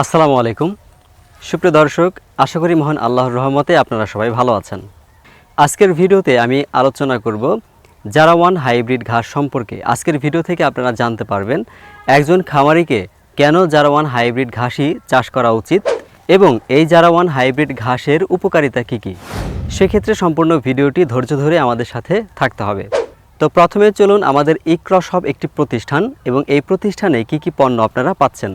আসসালামু আলাইকুম সুপ্রিয় দর্শক, আশা করি মহান আল্লাহর রহমতে আপনারা সবাই ভালো আছেন। আজকের ভিডিওতে আমি আলোচনা করব জারাওয়ান হাইব্রিড ঘাস সম্পর্কে। আজকের ভিডিও থেকে আপনারা জানতে পারবেন একজন খামারিকে কেন জারাওয়ান হাইব্রিড ঘাসই চাষ করা উচিত এবং এই জারাওয়ান হাইব্রিড ঘাসের উপকারিতা কী কী। সেক্ষেত্রে সম্পূর্ণ ভিডিওটি ধৈর্য ধরে আমাদের সাথে থাকতে হবে। তো প্রথমে চলুন, আমাদের ইকরা শপ একটি প্রতিষ্ঠান এবং এই প্রতিষ্ঠানে কী কী পণ্য আপনারা পাচ্ছেন।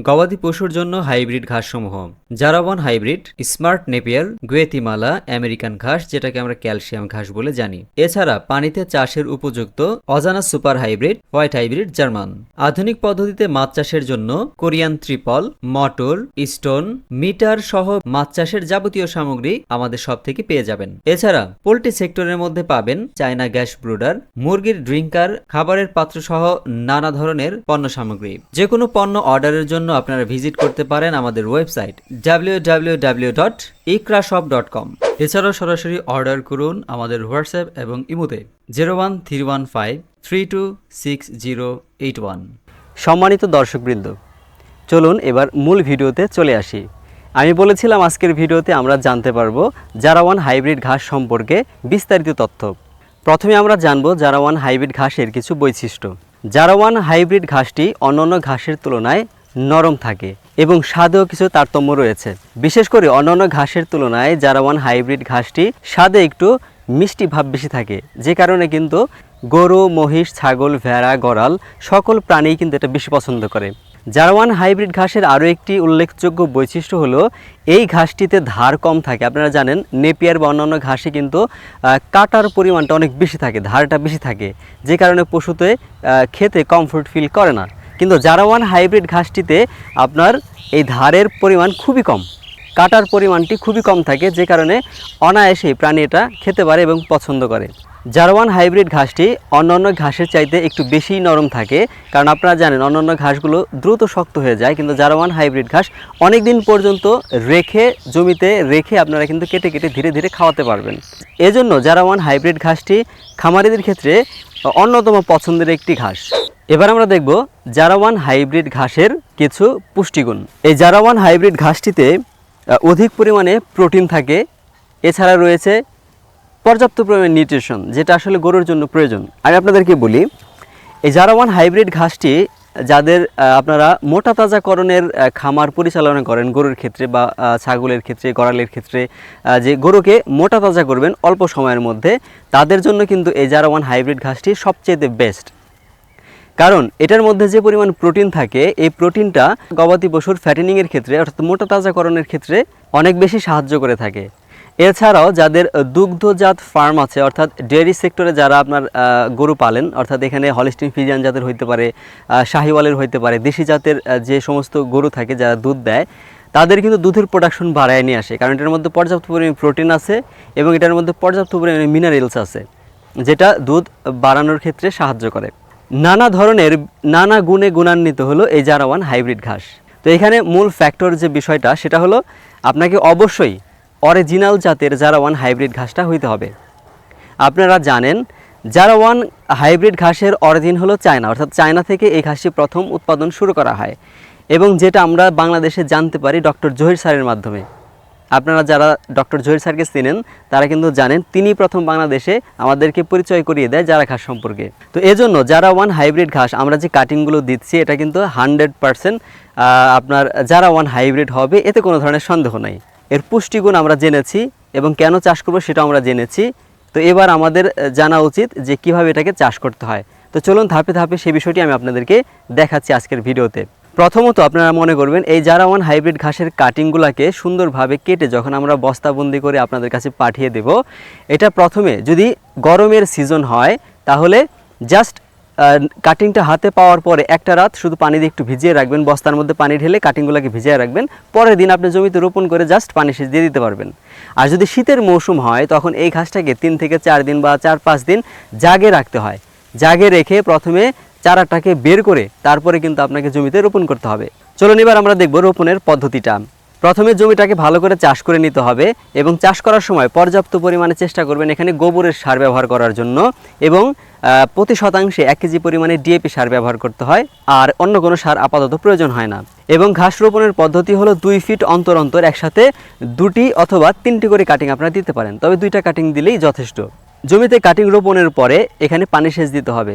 গবাদি পশুর জন্য হাইব্রিড ঘাসসমূহ: জারাওয়ান hybrid, smart napier, Guatemala, American ঘাস যেটাকে আমরা ক্যালসিয়াম ঘাস বলে জানি। এছাড়া পানিতে চাষের উপযুক্ত অজানা super hybrid, white hybrid German. আধুনিক পদ্ধতিতে মাছ চাষের জন্য কোরিয়ান ত্রিপল, মটর, স্টোন, মিটার সহ মাছ চাষের যাবতীয় সামগ্রী আমাদের সব থেকে পেয়ে যাবেন। এছাড়া পোল্ট্রি সেক্টরের মধ্যে পাবেন চায়না গ্যাস ব্রুডার, মুরগির ড্রিঙ্কার, খাবারের পাত্র সহ নানা ধরনের পণ্য সামগ্রী। যে কোনো পণ্য অর্ডারের জন্য আপনারা ভিজিট করতে পারেন আমাদের ওয়েবসাইট www.ikrashop.com। এছাড়াও সরাসরি অর্ডার করুন আমাদের হোয়াটসঅ্যাপ এবং ইমোতে 01315326081। সম্মানিত দর্শকবৃন্দ, চলুন এবার মূল ভিডিওতে চলে আসি। আমি বলেছিলাম আজকের ভিডিওতে আমরা জানতে পারবো জারাওয়ান হাইব্রিড ঘাস সম্পর্কে বিস্তারিত তথ্য। প্রথমে আমরা জানবো জারাওয়ান হাইব্রিড ঘাসের কিছু বৈশিষ্ট্য। জারাওয়ান হাইব্রিড ঘাসটি অন্যান্য ঘাসের তুলনায় নরম থাকে এবং স্বাদেও কিছু তারতম্য রয়েছে। বিশেষ করে অন্যান্য ঘাসের তুলনায় জারাওয়ান হাইব্রিড ঘাসটি স্বাদে একটু মিষ্টি ভাব বেশি থাকে, যে কারণে কিন্তু গরু, মহিষ, ছাগল, ভেড়া, গড়াল সকল প্রাণীই কিন্তু এটা বেশি পছন্দ করে। জারাওয়ান হাইব্রিড ঘাসের আরও একটি উল্লেখযোগ্য বৈশিষ্ট্য হলো এই ঘাসটিতে ধার কম থাকে। আপনারা জানেন নেপিয়ার বা অন্যান্য ঘাসে কিন্তু কাটার পরিমাণটা অনেক বেশি থাকে, ধারটা বেশি থাকে, যে কারণে পশুতে খেতে কমফোর্ট ফিল করে না। কিন্তু জারাওয়ান হাইব্রিড ঘাসটিতে আপনার এই ধারের পরিমাণ খুবই কম, কাটার পরিমাণটি খুবই কম থাকে, যে কারণে অনায়াসেই প্রাণী এটা খেতে পারে এবং পছন্দ করে। জারাওয়ান হাইব্রিড ঘাসটি অন্যান্য ঘাসের চাইতে একটু বেশি নরম থাকে, কারণ আপনারা জানেন অন্যান্য ঘাসগুলো দ্রুত শক্ত হয়ে যায়, কিন্তু জারাওয়ান হাইব্রিড ঘাস অনেক দিন পর্যন্ত জমিতে রেখে আপনারা কিন্তু কেটে কেটে ধীরে ধীরে খাওয়াতে পারবেন। এজন্য জারাওয়ান হাইব্রিড ঘাসটি খামারিদের ক্ষেত্রে অন্যতম পছন্দের একটি ঘাস। এবার আমরা দেখব জারাওয়ান হাইব্রিড ঘাসের কিছু পুষ্টিগুণ। এই জারাওয়ান হাইব্রিড ঘাসটিতে অধিক পরিমাণে প্রোটিন থাকে, এছাড়া রয়েছে পর্যাপ্ত পরিমাণে নিউট্রিশন, যেটা আসলে গরুর জন্য প্রয়োজন। আমি আপনাদেরকে বলি, এই জারাওয়ান হাইব্রিড ঘাসটি যাদের আপনারা মোটা তাজাকরণের খামার পরিচালনা করেন গরুর ক্ষেত্রে বা ছাগলের ক্ষেত্রে, গড়ালের ক্ষেত্রে, যে গরুকে মোটা তাজা করবেন অল্প সময়ের মধ্যে, তাদের জন্য কিন্তু এই জারাওয়ান হাইব্রিড ঘাসটি সবচেয়ে বেস্ট। কারণ এটার মধ্যে যে পরিমাণ প্রোটিন থাকে, এই প্রোটিনটা গবাদি পশুর ফ্যাটেনিংয়ের ক্ষেত্রে অর্থাৎ মোটা তাজাকরণের ক্ষেত্রে অনেক বেশি সাহায্য করে থাকে। এছাড়াও যাদের দুগ্ধজাত ফার্ম আছে, অর্থাৎ ডেয়ারি সেক্টরে যারা আপনার গরু পালেন, অর্থাৎ এখানে হলিস্টিন ফ্রিজিয়ান জাতের হইতে পারে, শাহিওয়ালের হইতে পারে, দেশি জাতের যে সমস্ত গরু থাকে যারা দুধ দেয়, তাদের কিন্তু দুধের প্রোডাকশন বাড়ায় নিয়ে আসে, কারণ এটার মধ্যে পর্যাপ্ত পরিমাণে প্রোটিন আছে এবং এটার মধ্যে পর্যাপ্ত পরিমাণে মিনারেলস আছে, যেটা দুধ বাড়ানোর ক্ষেত্রে সাহায্য করে। নানা গুণে গুণান্বিত হলো এই জারাওয়ান হাইব্রিড ঘাস। তো এখানে মূল ফ্যাক্টর যে বিষয়টা, সেটা হলো আপনাকে অবশ্যই অরিজিনাল জাতের জারাওয়ান হাইব্রিড ঘাসটা হইতে হবে। আপনারা জানেন জারাওয়ান হাইব্রিড ঘাসের অরিজিন হলো চায়না, অর্থাৎ চায়না থেকে এই ঘাসটি প্রথম উৎপাদন শুরু করা হয় এবং যেটা আমরা বাংলাদেশে জানতে পারি ডক্টর জহির স্যারের মাধ্যমে। আপনারা যারা ডক্টর জহির স্যারকে চেনেন তারা কিন্তু জানেন তিনি প্রথম বাংলাদেশে আমাদেরকে পরিচয় করিয়ে দেয় জারা ঘাস সম্পর্কে। তো এজন্য জারাওয়ান হাইব্রিড ঘাস আমরা যে কাটিংগুলো দিচ্ছি, এটা কিন্তু 100% আপনার জারাওয়ান হাইব্রিড হবে, এতে কোনো ধরনের সন্দেহ নাই। এর পুষ্টিগুণ আমরা জেনেছি এবং কেন চাষ করবো সেটাও আমরা জেনেছি। তো এবার আমাদের জানা উচিত যে কিভাবে এটাকে চাষ করতে হয়। তো চলুন ধাপে ধাপে সেই বিষয়টি আমি আপনাদেরকে দেখাচ্ছি আজকের ভিডিওতে। প্রথমত আপনারা মনে করবেন এই জারাওয়ান হাইব্রিড ঘাসের কাটিংগুলোকে সুন্দরভাবে কেটে যখন আমরা বস্তাবন্দি করে আপনাদের কাছে পাঠিয়ে দেব, এটা প্রথমে যদি গরমের সিজন হয় তাহলে জাস্ট কাটিংটা হাতে পাওয়ার পরে একটা রাত শুধু পানি দিয়ে একটু ভিজিয়ে রাখবেন, বস্তার মধ্যে পানি ঢেলে কাটিংগুলোকে ভিজিয়ে রাখবেন, পরের দিন আপনি জমিতে রোপণ করে জাস্ট পানি সেচ দিয়ে দিতে পারবেন। আর যদি শীতের মৌসুম হয় তখন এই ঘাসটাকে 3 থেকে 4 দিন বা 4-5 দিন জাগে রাখতে হয়। জাগে রেখে প্রথমে চারাটাকে বের করে তারপরে কিন্তু আপনাকে জমিতে রোপণ করতে হবে। চলুন এবার আমরা দেখব রোপণের পদ্ধতিটা। প্রথমে জমিটাকে ভালো করে চাষ করে নিতে হবে এবং চাষ করার সময় পর্যাপ্ত পরিমাণে চেষ্টা করবেন এখানে গোবরের সার ব্যবহার করার জন্য এবং প্রতি শতাংশে 1 কেজি পরিমাণে ডিএপি সার ব্যবহার করতে হয়, আর অন্য কোনো সার আপাতত প্রয়োজন হয় না। এবং ঘাস রোপণের পদ্ধতি হলো 2 ফিট অন্তর অন্তর একসাথে 2টি অথবা 3টি করে কাটিং আপনারা দিতে পারেন, তবে 2টা কাটিং দিলেই যথেষ্ট। জমিতে কাটিং রোপণের পরে এখানে পানি সেচ দিতে হবে,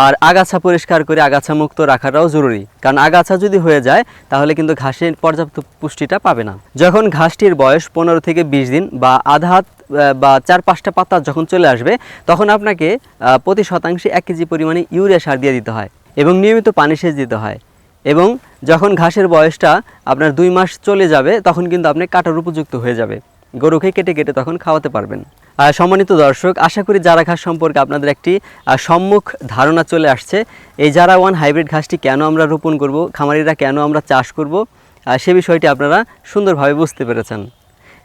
আর আগাছা পরিষ্কার করে আগাছা মুক্ত রাখাটাও জরুরি, কারণ আগাছা যদি হয়ে যায় তাহলে কিন্তু ঘাসের পর্যাপ্ত পুষ্টিটা পাবে না। যখন ঘাসটির বয়স 15 থেকে 20 দিন বা আধা হাত বা 4-5টা পাতা যখন চলে আসবে, তখন আপনাকে প্রতি শতাংশে 1 কেজি পরিমাণে ইউরিয়া সার দিয়ে দিতে হয় এবং নিয়মিত পানি সেচ দিতে হয়। এবং যখন ঘাসের বয়সটা আপনার 2 মাস চলে যাবে তখন কিন্তু আপনি কাটার উপযুক্ত হয়ে যাবে, গরুকে কেটে কেটে তখন খাওয়াতে পারবেন। সম্মানিত দর্শক, আশা করি জারা ঘাস সম্পর্কে আপনাদের একটি সম্মুখ ধারণা চলে আসছে। এই জারা 1 হাইব্রিড ঘাসটি কেন আমরা রোপণ করব, খামারিরা কেন আমরা চাষ করব, সে বিষয়টি আপনারা সুন্দরভাবে বুঝতে পেরেছেন।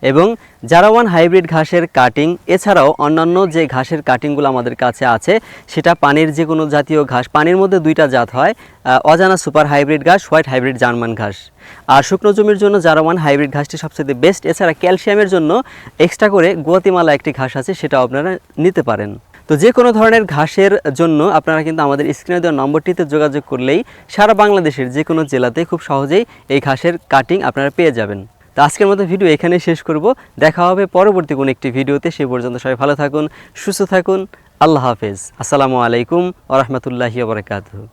এবং জারা 1 হাইব্রিড ঘাসের কাটিং এছাড়াও অন্যান্য যে ঘাসের কাটিংগুলো আমাদের কাছে আছে, সেটা পানির যে কোনো জাতীয় ঘাস, পানির মধ্যে 2টা জাত হয়, অজানা সুপার হাইব্রিড ঘাস, হোয়াইট হাইব্রিড জার্মান ঘাস। আর শুকনো জমির জন্য জারা 1 হাইব্রিড ঘাসটি সবচেয়ে বেস্ট। এছাড়া ক্যালসিয়ামের জন্য এক্সট্রা করে গুয়াতিমালা একটি ঘাস আছে, সেটাও আপনারা নিতে পারেন। তো যে কোনো ধরনের ঘাসের জন্য আপনারা কিন্তু আমাদের স্ক্রিনে দেওয়া নম্বরটিতে যোগাযোগ করলেই সারা বাংলাদেশের যে কোনো জেলাতে খুব সহজেই এই ঘাসের কাটিং আপনারা পেয়ে যাবেন। তো আজকের মতো ভিডিও এখানেই শেষ করব, দেখা হবে পরবর্তী কোনো একটি ভিডিওতে। সে পর্যন্ত সবাই ভালো থাকুন, সুস্থ থাকুন। আল্লাহ হাফেজ। আসসালামু আলাইকুম ওয়া রাহমাতুল্লাহি ওয়া বারাকাতুহু।